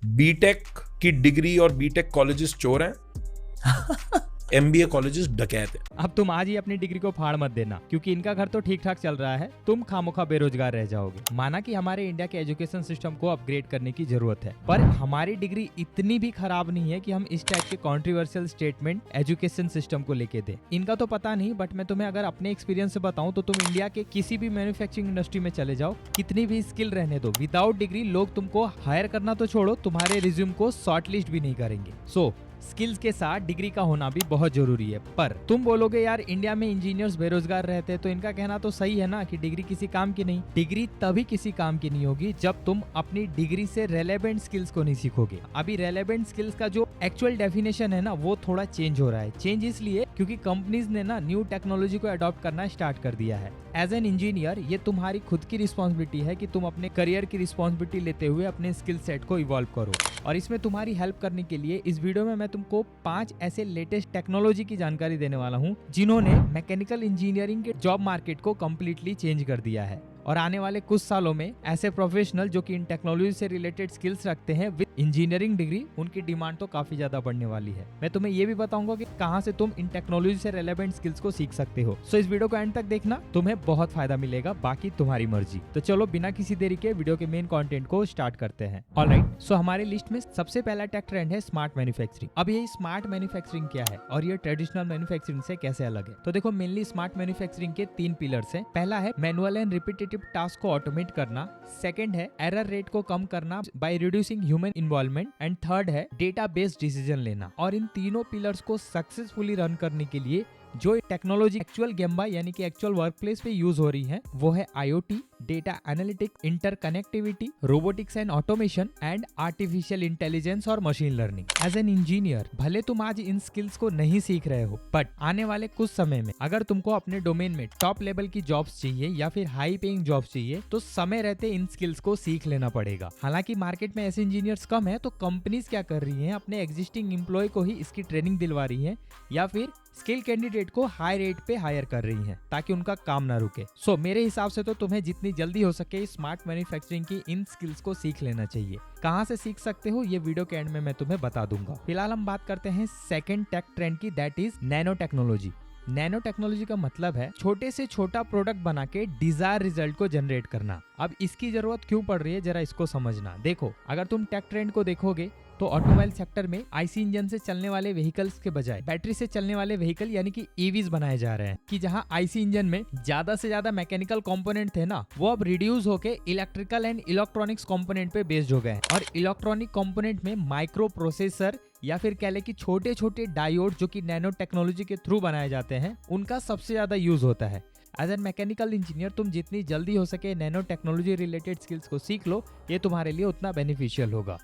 BTech की degree और BTech colleges चोर हैं, एमबीए कॉलेजेस डकैत है। अब तुम आज ही अपनी डिग्री को फाड़ मत देना, क्योंकि इनका घर तो ठीक ठाक चल रहा है, तुम खामोखा बेरोजगार रह जाओगे। माना कि हमारे इंडिया के एजुकेशन सिस्टम को अपग्रेड करने की जरूरत है, पर हमारी डिग्री इतनी भी खराब नहीं है कि हम इस टाइप के कंट्रोवर्शियल स्टेटमेंट एजुकेशन सिस्टम को लेके दें। इनका तो पता नहीं, बट मैं तुम्हें अगर अपने एक्सपीरियंस से बताऊं तो तुम इंडिया के किसी भी मैन्युफैक्चरिंग इंडस्ट्री में चले जाओ, कितनी भी स्किल रहने दो, विदाउट डिग्री लोग तुमको हायर करना तो छोड़ो, तुम्हारे रिज्यूम को शॉर्टलिस्ट भी नहीं करेंगे। सो स्किल्स के साथ डिग्री का होना भी बहुत जरूरी है। पर तुम बोलोगे यार इंडिया में इंजीनियर्स बेरोजगार रहते हैं, तो इनका कहना तो सही है ना कि डिग्री किसी काम की नहीं। डिग्री तभी किसी काम की नहीं होगी जब तुम अपनी डिग्री से रेलेवेंट स्किल्स को नहीं सीखोगे। अभी रेलेवेंट स्किल्स का जो एक्चुअल डेफिनेशन है ना, वो थोड़ा चेंज हो रहा है। चेंज इसलिए क्योंकि कंपनीज ने ना न्यू टेक्नोलॉजी को अडॉप्ट करना स्टार्ट कर दिया है। एज एन इंजीनियर ये तुम्हारी खुद की रिस्पॉन्सिबिलिटी है कि तुम अपने करियर की रिस्पॉन्सिबिलिटी लेते हुए अपने स्किल सेट को इवॉल्व करो। और इसमें तुम्हारी हेल्प करने के लिए इस वीडियो में मैं तुमको 5 ऐसे लेटेस्ट टेक्नोलॉजी की जानकारी देने वाला हूँ जिन्होंने मैकेनिकल इंजीनियरिंग के जॉब मार्केट को कम्प्लीटली चेंज कर दिया है। और आने वाले कुछ सालों में ऐसे प्रोफेशनल जो कि इन टेक्नोलॉजी से रिलेटेड स्किल्स रखते हैं विद इंजीनियरिंग डिग्री, उनकी डिमांड तो काफी ज्यादा बढ़ने वाली है। मैं तुम्हें ये भी बताऊंगा कि कहां से तुम इन टेक्नोलॉजी से रिलेवेंट स्किल्स को सीख सकते हो। सो इस वीडियो को एंड तक देखना, तुम्हें बहुत फायदा मिलेगा, बाकी तुम्हारी मर्जी। तो चलो बिना किसी देरी के वीडियो के मेन कंटेंट को स्टार्ट करते हैं। ऑलराइट, सो हमारे लिस्ट में सबसे पहला टेक ट्रेंड है स्मार्ट मैन्युफैक्चरिंग। अब ये स्मार्ट मैन्युफैक्चरिंग क्या है और ये ट्रेडिशनल मैन्युफैक्चरिंग से कैसे अलग है? तो देखो, मेनली स्मार्ट मैन्युफैक्चरिंग के 3 पिलर्स हैं। पहला है मैनुअल एंड रिपीटेटिव टास्क को ऑटोमेट करना, सेकंड है एरर रेट को कम करना by reducing human involvement, and third है डेटा बेस्ड डिसीजन लेना। और इन तीनों पिलर्स को सक्सेसफुली रन करने के लिए जो टेक्नोलॉजी एक्चुअल गेम्बा यानी कि एक्चुअल वर्कप्लेस पे यूज हो रही है वो है IoT, data analytics, interconnectivity, robotics and automation and artificial intelligence और machine learning. As an engineer भले तुम आज इन स्किल्स को नहीं सीख रहे हो, बट आने वाले कुछ समय में अगर तुमको अपने डोमेन में टॉप लेवल की जॉब्स चाहिए या फिर हाई पेइंग जॉब्स चाहिए तो समय रहते इन स्किल्स को सीख लेना पड़ेगा। हालांकि मार्केट में ऐसे इंजीनियर्स कम है, तो कंपनीज क्या कर रही है, अपने एग्जिस्टिंग एम्प्लॉय को ही इसकी ट्रेनिंग दिलवा रही है या फिर स्किल कैंडिडेट को हाई रेट पे हायर कर रही हैं ताकि उनका काम ना रुके। सो मेरे हिसाब से तो तुम्हें जितनी जल्दी हो सके स्मार्ट मैन्युफैक्चरिंग की इन स्किल्स को सीख लेना चाहिए। कहां से सीख सकते हो ये वीडियो के एंड में मैं तुम्हें बता दूंगा। फिलहाल हम बात करते हैं सेकंड टेक ट्रेंड की, that is nano technology. Nano technology का मतलब है छोटे से छोटा प्रोडक्ट बना के डिजायर रिजल्ट को जनरेट करना। अब इसकी जरूरत क्यों पड़ रही है जरा इसको समझना। देखो, अगर तुम टेक ट्रेंड को देखोगे तो ऑटोमोबाइल सेक्टर में आईसी इंजन से चलने वाले व्हीकल्स के बजाय बैटरी से चलने वाले व्हीकल यानी कि ईवीज बनाए जा रहे हैं। कि जहां आईसी इंजन में ज्यादा से ज्यादा मैकेनिकल कंपोनेंट थे ना, वो अब रिड्यूस होके इलेक्ट्रिकल एंड इलेक्ट्रॉनिक्स कंपोनेंट पे बेस्ड हो गए हैं। और इलेक्ट्रॉनिक कंपोनेंट में माइक्रो प्रोसेसर या फिर कह ले कि छोटे छोटे डायोड जो कि नैनो टेक्नोलॉजी के थ्रू बनाए जाते हैं, उनका सबसे ज्यादा यूज होता है। एज एन मैकेनिकल इंजीनियर तुम जितनी जल्दी हो सके नैनो टेक्नोलॉजी रिलेटेड स्किल्स को सीख लो, ये तुम्हारे लिए उतना बेनिफिशियल होगा।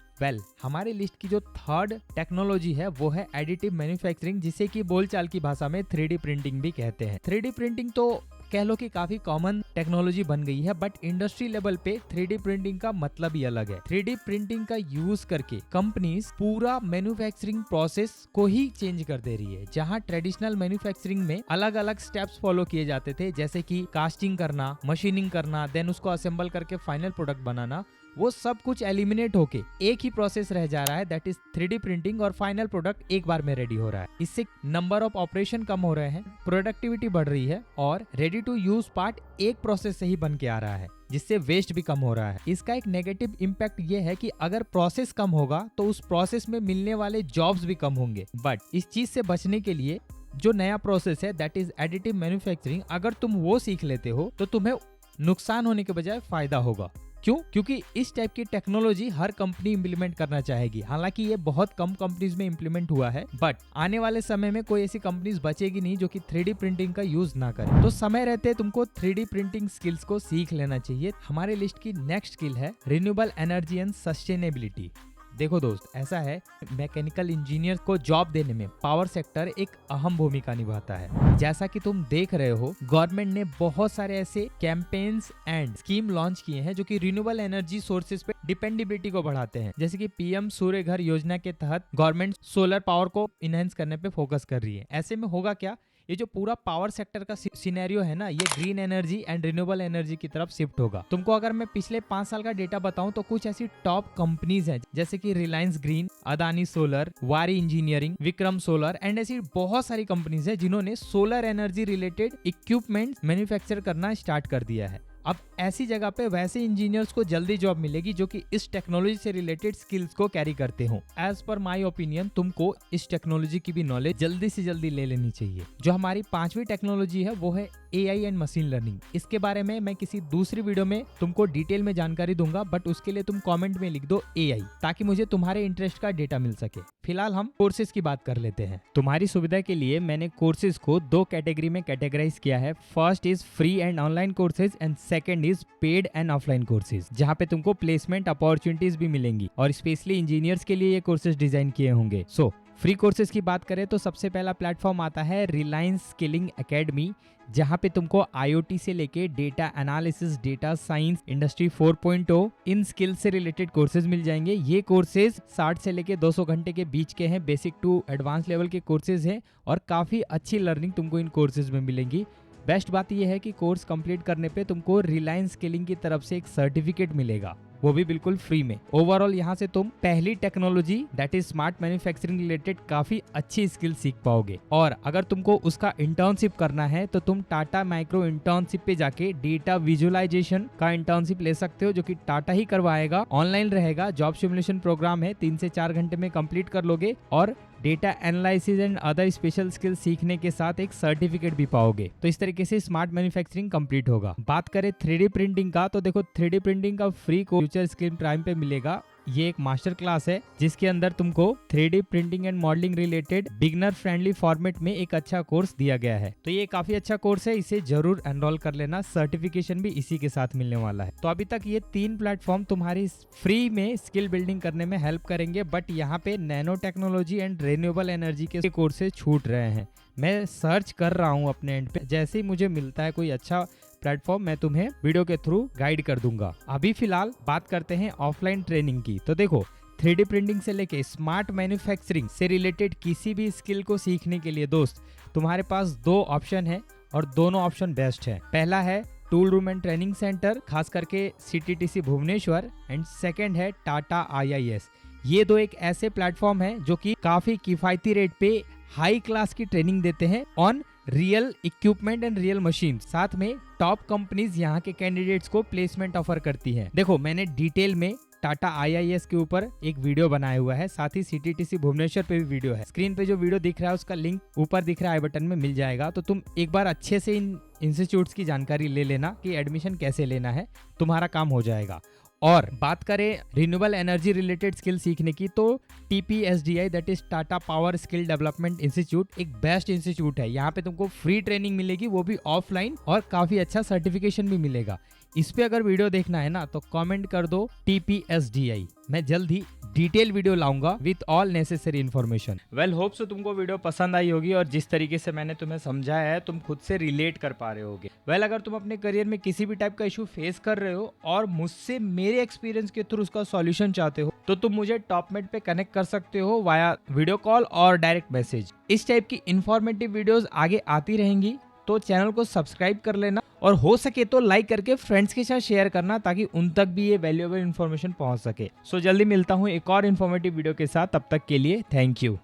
हमारे लिस्ट की जो थर्ड टेक्नोलॉजी है वो है एडिटिव मैन्युफैक्चरिंग, जिसे कि बोलचाल की भाषा में 3D प्रिंटिंग भी कहते हैं। 3D प्रिंटिंग तो कह लो कि काफी कॉमन टेक्नोलॉजी बन गई है, बट इंडस्ट्री लेवल पे 3D प्रिंटिंग का मतलब ही अलग है। 3D प्रिंटिंग का यूज करके कंपनीज पूरा मैन्युफैक्चरिंग प्रोसेस को ही चेंज कर दे रही है। जहां ट्रेडिशनल मैन्युफैक्चरिंग में अलग अलग स्टेप्स फॉलो किए जाते थे, जैसे कि कास्टिंग करना, मशीनिंग करना, देन उसको असेंबल करके फाइनल प्रोडक्ट बनाना, वो सब कुछ एलिमिनेट होके एक ही प्रोसेस रह जा रहा है, दैट इज 3D प्रिंटिंग, और फाइनल प्रोडक्ट एक बार में रेडी हो रहा है। इससे नंबर ऑफ ऑपरेशन कम हो रहे हैं, प्रोडक्टिविटी बढ़ रही है और रेडी टू यूज पार्ट एक प्रोसेस से ही बन के आ रहा है, जिससे वेस्ट भी कम हो रहा है। इसका एक नेगेटिव इम्पैक्ट ये है कि अगर प्रोसेस कम होगा तो उस प्रोसेस में मिलने वाले जॉब्स भी कम होंगे। बट इस चीज से बचने के लिए जो नया प्रोसेस है दैट इज एडिटिव मैन्युफैक्चरिंग, अगर तुम वो सीख लेते हो तो तुम्हें नुकसान होने के बजाय फायदा होगा। क्यों? क्योंकि इस टाइप की टेक्नोलॉजी हर कंपनी इंप्लीमेंट करना चाहेगी। हालांकि ये बहुत कम कंपनीज में इंप्लीमेंट हुआ है, बट आने वाले समय में कोई ऐसी कंपनीज बचेगी नहीं जो कि 3D प्रिंटिंग का यूज ना करे। तो समय रहते तुमको 3D प्रिंटिंग स्किल्स को सीख लेना चाहिए। हमारे लिस्ट की नेक्स्ट स्किल है रिन्यूएबल एनर्जी एंड सस्टेनेबिलिटी। देखो दोस्त, ऐसा है मैकेनिकल इंजीनियर को जॉब देने में पावर सेक्टर एक अहम भूमिका निभाता है। जैसा कि तुम देख रहे हो, गवर्नमेंट ने बहुत सारे ऐसे कैंपेन्स एंड स्कीम लॉन्च किए हैं जो कि रिन्यूएबल एनर्जी सोर्सेज पे डिपेंडेबिलिटी को बढ़ाते हैं। जैसे कि PM सूर्य घर योजना के तहत गवर्नमेंट सोलर पावर को इनहेंस करने पे फोकस कर रही है। ऐसे में होगा क्या, ये जो पूरा पावर सेक्टर का सिनेरियो है ना, ये green energy and renewable energy की तरफ शिफ्ट होगा। तुमको अगर मैं पिछले 5 साल का डेटा बताऊं तो कुछ ऐसी टॉप कंपनीज हैं जैसे कि रिलायंस ग्रीन, अदानी सोलर, वारी इंजीनियरिंग, विक्रम सोलर एंड ऐसी बहुत सारी कंपनीज है जिन्होंने solar energy related equipment manufacture करना स्टार्ट कर दिया है। अब ऐसी जगह पे वैसे इंजीनियर्स को जल्दी जॉब मिलेगी जो कि इस टेक्नोलॉजी से रिलेटेड स्किल्स को कैरी करते हो। एज पर माय ओपिनियन तुमको इस टेक्नोलॉजी की भी नॉलेज जल्दी से जल्दी ले लेनी चाहिए। जो हमारी 5वीं टेक्नोलॉजी है वो है AI एंड मशीन लर्निंग। इसके बारे में मैं किसी दूसरी वीडियो में तुमको डिटेल में जानकारी दूंगा, बट उसके लिए तुम कमेंट में लिख दो AI ताकि मुझे तुम्हारे इंटरेस्ट का डेटा मिल सके। फिलहाल हम कोर्सेज की बात कर लेते हैं। तुम्हारी सुविधा के लिए मैंने कोर्सेज को 2 कैटेगरी में कैटेगराइज किया है। First is free and online courses and second is paid and offline courses, जहाँ पे तुमको प्लेसमेंट अपॉर्चुनिटीज भी मिलेंगी और स्पेशली इंजीनियर्स के लिए ये कोर्सेज डिजाइन किए होंगे। सो फ्री कोर्सेज की बात करें तो सबसे पहला प्लेटफॉर्म आता है रिलायंस स्किलिंग एकेडमी, जहाँ पे तुमको IoT से लेके data analysis, data science, industry 4.0 इन स्किल्स से रिलेटेड कोर्सेज मिल जाएंगे। ये कोर्सेज 60 से लेके 200 घंटे के बीच के हैं, बेसिक टू एडवांस लेवल के कोर्सेज हैं और काफी अच्छी लर्निंग तुमको इन कोर्सेज में मिलेंगी। बेस्ट बात यह है कि कोर्स कंप्लीट करने पे तुमको रिलायंस स्किलिंग की तरफ से एक सर्टिफिकेट मिलेगा, वो भी बिल्कुल फ्री में। ओवरऑल यहाँ से तुम पहली technology that is smart manufacturing related काफी अच्छी स्किल सीख पाओगे। और अगर तुमको उसका इंटर्नशिप करना है तो तुम टाटा माइक्रो इंटर्नशिप पे जाके डेटा विजुअलाइजेशन का इंटर्नशिप ले सकते हो, जो कि टाटा ही करवाएगा। ऑनलाइन रहेगा, जॉब सिमुलेशन प्रोग्राम है, 3 से 4 घंटे में कंप्लीट कर लोगे और data analysis and other special skill सीखने के साथ एक सर्टिफिकेट भी पाओगे। तो इस तरीके से स्मार्ट मैन्युफैक्चरिंग कंप्लीट होगा। बात करें 3D प्रिंटिंग का तो देखो 3D प्रिंटिंग का free course future screen prime पे मिलेगा। ये एक मास्टर क्लास है जिसके अंदर तुमको 3D printing and modelling related beginner friendly format में एक अच्छा कोर्स दिया गया है। तो ये काफी अच्छा कोर्स है, इसे जरूर एनरोल कर लेना। सर्टिफिकेशन भी इसी के साथ मिलने वाला है। तो अभी तक ये 3 प्लेटफॉर्म तुम्हारी फ्री में स्किल बिल्डिंग करने में हेल्प करेंगे, बट यहाँ पे nano technology and renewable energy के कोर्सेज छूट रहे हैं। मैं सर्च कर रहा हूँ अपने एंड पे, जैसे ही मुझे मिलता है कोई अच्छा प्लेटफॉर्म मैं तुम्हें वीडियो के थ्रू गाइड कर दूंगा। अभी फिलहाल बात करते हैं ऑफलाइन ट्रेनिंग की। तो देखो 3D प्रिंटिंग से लेके स्मार्ट मैन्युफैक्चरिंग से रिलेटेड किसी भी स्किल को सीखने के लिए दोस्त तुम्हारे पास 2 ऑप्शन है और दोनों ऑप्शन बेस्ट है। पहला है tool room and training centre, खास करके CTTC भुवनेश्वर, एंड सेकेंड है टाटा IIS। ये 2 एक ऐसे प्लेटफॉर्म है जो कि काफी किफायती रेट पे हाई क्लास की ट्रेनिंग देते हैं on real equipment and real machine. साथ में टॉप कंपनीज यहाँ के कैंडिडेट्स को प्लेसमेंट ऑफर करती हैं। देखो मैंने डिटेल में टाटा IIS के ऊपर एक वीडियो बनाया हुआ है, साथ ही CTTC भुवनेश्वर पे भी वीडियो है। स्क्रीन पे जो वीडियो दिख रहा है उसका लिंक ऊपर दिख रहा है, आई बटन में मिल जाएगा। तो तुम एक बार अच्छे से इन इंस्टीट्यूट्स की जानकारी ले लेना कि एडमिशन कैसे लेना है, तुम्हारा काम हो जाएगा। और बात करें रिन्यूएबल एनर्जी रिलेटेड स्किल सीखने की तो TPSDI that is Tata power skill development institute एक बेस्ट इंस्टीट्यूट है। यहाँ पे तुमको फ्री ट्रेनिंग मिलेगी, वो भी ऑफलाइन, और काफी अच्छा सर्टिफिकेशन भी मिलेगा। इस पे अगर वीडियो देखना है ना तो कमेंट कर दो TPSDI। मैं जल्द ही डिटेल वीडियो लाऊंगा with all necessary information. Well hope so तुमको वीडियो पसंद आई होगी और जिस तरीके से मैंने तुम्हें समझाया है तुम खुद से रिलेट कर पा रहे होगे। वेल अगर तुम अपने करियर में किसी भी टाइप का इशू फेस कर रहे हो और मुझसे मेरे एक्सपीरियंस के थ्रू उसका सॉल्यूशन चाहते हो तो तुम मुझे टॉपमेट पे कनेक्ट कर सकते हो वाया वीडियो कॉल और डायरेक्ट मैसेज। इस टाइप की इंफॉर्मेटिव वीडियोस आगे आती रहेंगी, तो चैनल को सब्सक्राइब कर लेना और हो सके तो लाइक करके फ्रेंड्स के साथ शेयर करना ताकि उन तक भी ये वैल्यूएबल इन्फॉर्मेशन पहुंच सके। सो जल्दी मिलता हूं एक और इन्फॉर्मेटिव वीडियो के साथ, तब तक के लिए थैंक यू।